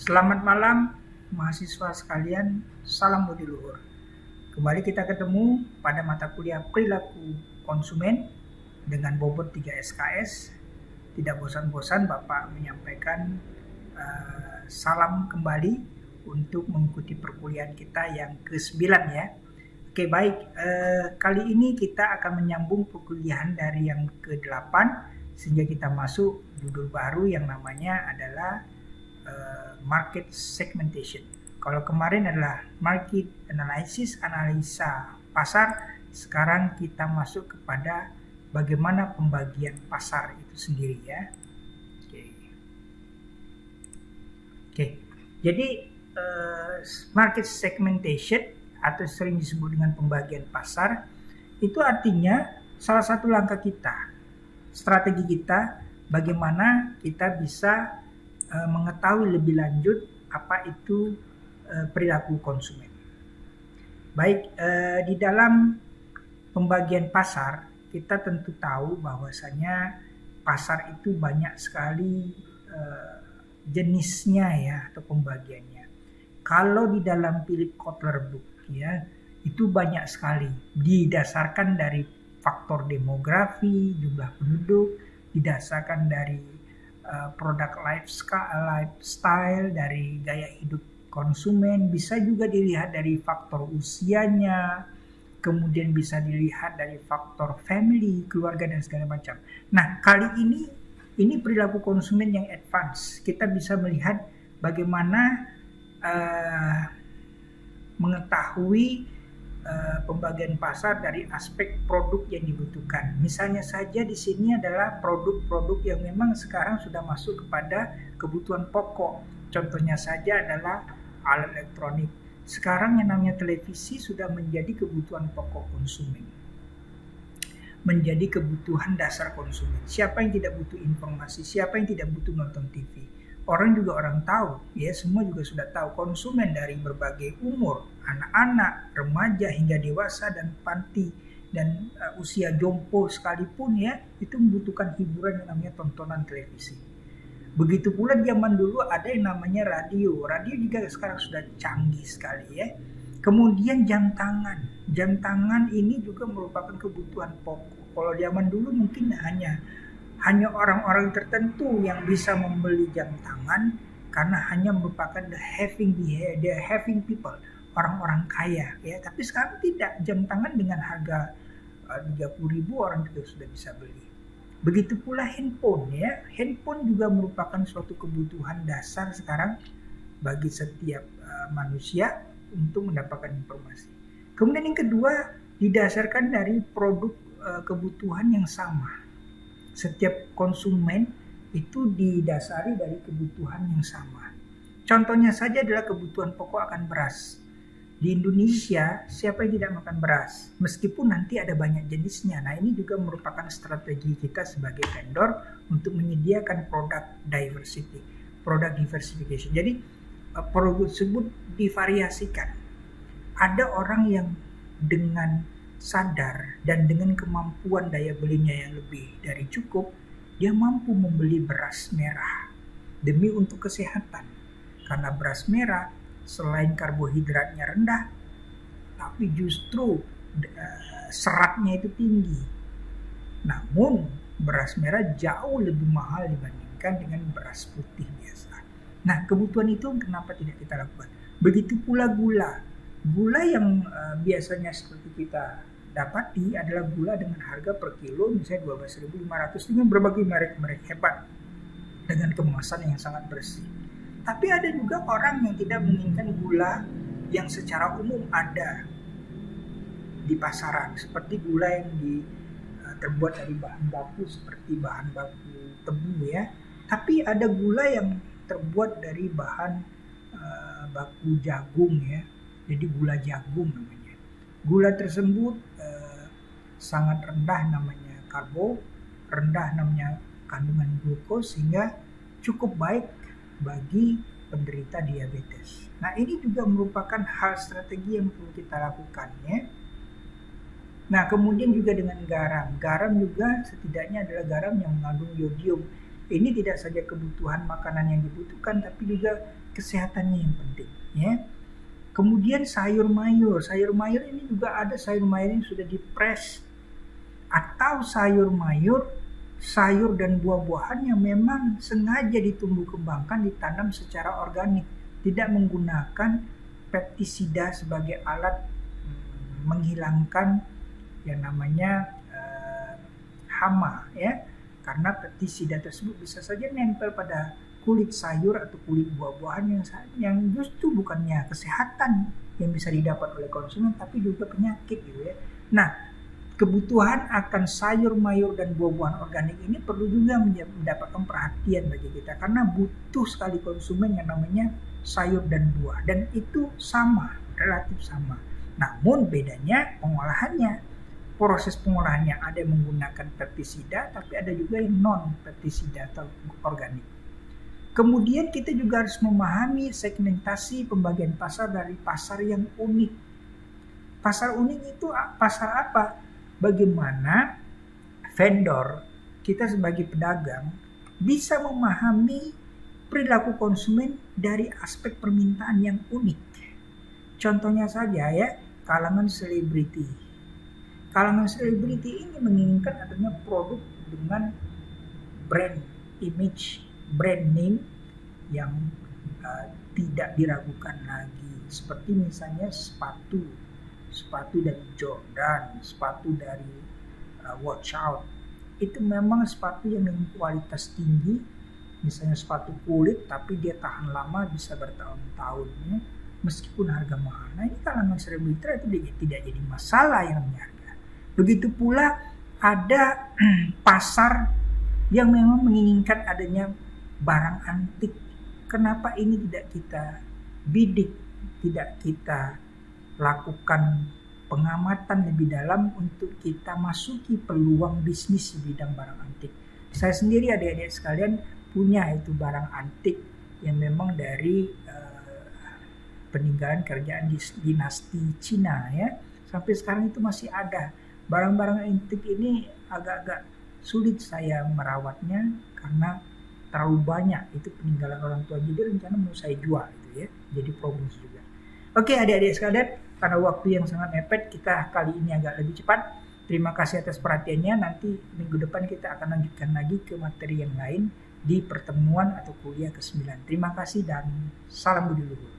Selamat malam mahasiswa sekalian, salam budi luhur. Kembali kita ketemu pada mata kuliah perilaku konsumen dengan bobot 3 SKS. Tidak bosan-bosan Bapak menyampaikan salam kembali untuk mengikuti perkuliahan kita yang ke-9 ya. Oke baik, kali ini kita akan menyambung perkuliahan dari yang ke-8 sehingga kita masuk judul baru yang namanya adalah market segmentation. Kalau kemarin adalah market analysis, analisa pasar, sekarang kita masuk kepada bagaimana pembagian pasar itu sendiri ya. Oke. Jadi market segmentation atau sering disebut dengan pembagian pasar itu artinya salah satu langkah kita, strategi kita bagaimana kita bisa mengetahui lebih lanjut apa itu perilaku konsumen. Baik, di dalam pembagian pasar kita tentu tahu bahwasanya pasar itu banyak sekali jenisnya ya atau pembagiannya. Kalau di dalam Philip Kotler Book ya itu banyak sekali didasarkan dari faktor demografi, jumlah penduduk, didasarkan dari produk lifestyle, dari gaya hidup konsumen, bisa juga dilihat dari faktor usianya, kemudian bisa dilihat dari faktor family, keluarga dan segala macam. Nah, kali ini perilaku konsumen yang advance. Kita bisa melihat bagaimana mengetahui pembagian pasar dari aspek produk yang dibutuhkan. Misalnya saja di sini adalah produk-produk yang memang sekarang sudah masuk kepada kebutuhan pokok. Contohnya saja adalah alat elektronik. Sekarang yang namanya televisi sudah menjadi kebutuhan pokok konsumen. Menjadi kebutuhan dasar konsumen. Siapa yang tidak butuh informasi? Siapa yang tidak butuh nonton TV? Orang tahu, ya semua juga sudah tahu konsumen dari berbagai umur, anak-anak, remaja hingga dewasa dan panti dan usia jompo sekalipun ya itu membutuhkan hiburan yang namanya tontonan televisi. Begitu pula di zaman dulu ada yang namanya radio. Radio juga sekarang sudah canggih sekali ya. Kemudian jam tangan ini juga merupakan kebutuhan pokok. Kalau zaman dulu mungkin hanya orang-orang tertentu yang bisa membeli jam tangan karena hanya merupakan the having people, orang-orang kaya ya. Tapi sekarang tidak, jam tangan dengan harga 30.000 orang juga sudah bisa beli. Begitu pula handphone ya. Handphone juga merupakan suatu kebutuhan dasar sekarang bagi setiap manusia untuk mendapatkan informasi. Kemudian yang kedua didasarkan dari produk kebutuhan yang sama. Setiap konsumen itu didasari dari kebutuhan yang sama. Contohnya saja adalah kebutuhan pokok akan beras. Di Indonesia, siapa yang tidak makan beras? Meskipun nanti ada banyak jenisnya. Nah, ini juga merupakan strategi kita sebagai vendor untuk menyediakan produk diversification. Jadi, produk tersebut divariasikan. Ada orang yang dengan sadar dan dengan kemampuan daya belinya yang lebih dari cukup, dia mampu membeli beras merah demi untuk kesehatan. Karena beras merah selain karbohidratnya rendah, tapi justru seratnya itu tinggi. Namun beras merah jauh lebih mahal dibandingkan dengan beras putih biasa. Nah, kebutuhan itu kenapa tidak kita lakukan? Begitu pula gula. Gula yang biasanya seperti kita dapati adalah gula dengan harga per kilo misalnya 12.500 dengan berbagai merek-merek hebat dengan kemasan yang sangat bersih. Tapi ada juga orang yang tidak menginginkan gula yang secara umum ada di pasaran, seperti gula yang terbuat dari bahan baku seperti bahan baku tebu ya. Tapi ada gula yang terbuat dari bahan baku jagung ya. Jadi gula jagung namanya. Gula tersebut sangat rendah namanya karbo, rendah namanya kandungan glukos sehingga cukup baik bagi penderita diabetes. Nah, ini juga merupakan hal strategi yang perlu kita lakukan ya. Nah, kemudian juga dengan garam. Garam juga setidaknya adalah garam yang mengandung yodium. Ini tidak saja kebutuhan makanan yang dibutuhkan, tapi juga kesehatannya yang penting ya. Kemudian sayur mayur ini juga ada sayur mayur yang sudah dipres, atau sayur dan buah-buahan yang memang sengaja ditumbuh kembangkan, ditanam secara organik, tidak menggunakan pestisida sebagai alat menghilangkan yang namanya hama ya, karena pestisida tersebut bisa saja nempel pada kulit sayur atau kulit buah-buahan yang justru bukannya kesehatan yang bisa didapat oleh konsumen, tapi juga penyakit gitu ya. Nah, kebutuhan akan sayur mayur dan buah-buahan organik ini perlu juga mendapatkan perhatian bagi kita, karena butuh sekali konsumen yang namanya sayur dan buah, dan itu relatif sama. Namun bedanya pengolahannya. Proses pengolahannya ada yang menggunakan pestisida, tapi ada juga yang non pestisida atau organik. Kemudian kita juga harus memahami segmentasi pembagian pasar dari pasar yang unik. Pasar unik itu pasar apa? Bagaimana vendor, kita sebagai pedagang bisa memahami perilaku konsumen dari aspek permintaan yang unik. Contohnya saja ya, kalangan selebriti. Kalangan selebriti ini menginginkan adanya produk dengan brand image, brand name yang tidak diragukan lagi. Seperti misalnya sepatu dari Jordan, sepatu dari Watch Out. Itu memang sepatu yang dengan kualitas tinggi, misalnya sepatu kulit tapi dia tahan lama, bisa bertahun-tahun ya, meskipun harga mahal. Nah, ini kalangan selebriti itu tidak jadi masalah yang namanya harga. Begitu pula ada pasar yang memang menginginkan adanya barang antik. Kenapa ini tidak kita bidik, tidak kita lakukan pengamatan lebih dalam untuk kita masuki peluang bisnis di bidang barang antik. Saya sendiri, adik-adik sekalian, punya itu barang antik yang memang dari peninggalan kerajaan dinasti Cina ya. Sampai sekarang itu masih ada. Barang-barang antik ini agak-agak sulit saya merawatnya karena terlalu banyak, itu peninggalan orang tua, jadi rencana mau saya jual gitu ya, jadi promosi juga. Oke adik-adik sekalian, karena waktu yang sangat mepet, kita kali ini agak lebih cepat. Terima kasih atas perhatiannya. Nanti minggu depan kita akan lanjutkan lagi ke materi yang lain di pertemuan atau kuliah ke-9. Terima kasih dan salam budi luhur.